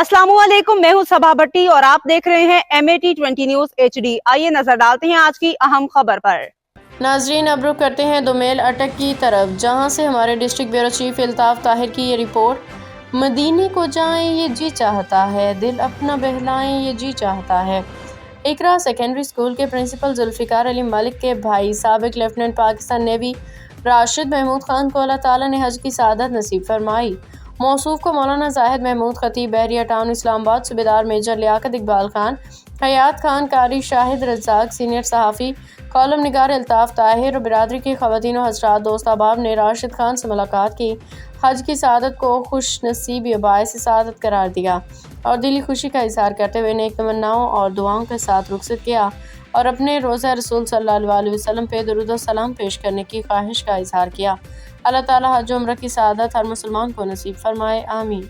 अस्सलाम वालेकुम, मैं हूं सबा भट्टी और आप देख रहे हैं MAT20 न्यूज HD। आइए नजर डालते हैं आज की अहम खबर पर। नाजरीन, अब रुख करते हैं दुमेल अटक की तरफ, जहां से हमारे district bureau chief Altaf Tahir की ये रिपोर्ट। मदीने को जाएं ये जी चाहता है, दिल अपना बहलाएं ये जी चाहता है। इकरा सेकेंडरी स्कूल के प्रिंसिपल जुल्फिकार अली मलिक के भाई साबिक लेफ्टिनेंट पाकिस्तान नेवी राशिद महमूद खान को अल्लाह ताला ने हज की सआदत नसीब फरमाई। मौसूफ को मौलाना जाहिद महमूद खतीब बहरिया टाउन इस्लामाबाद, सूबेदार मेजर लियाकत इकबाल खान, हयात खान, कारी शाहिद रज़ाक, सीनियर सहाफ़ी कॉलम निगार अल्ताफ ताहिर और बिरादरी की ख़वातीन व हज़रात दोस्त अहबाब ने राशिद खान से मुलाकात की। हज की सआदत को खुश नसीब या बाइस सआदत करार दिया और दिली खुशी का इज़हार करते हुए नेक तमन्नाओं और दुआओं के साथ रुखसत किया और अपने रोज़ा रसूल सल्लल्लाहु अलैहि वसल्लम पे दुरूद व सलाम पेश करने की ख्वाहिश का इज़हार किया। अल्लाह ताला हज उम्र की सआदत हर मुसलमान को नसीब फरमाए, आमीन।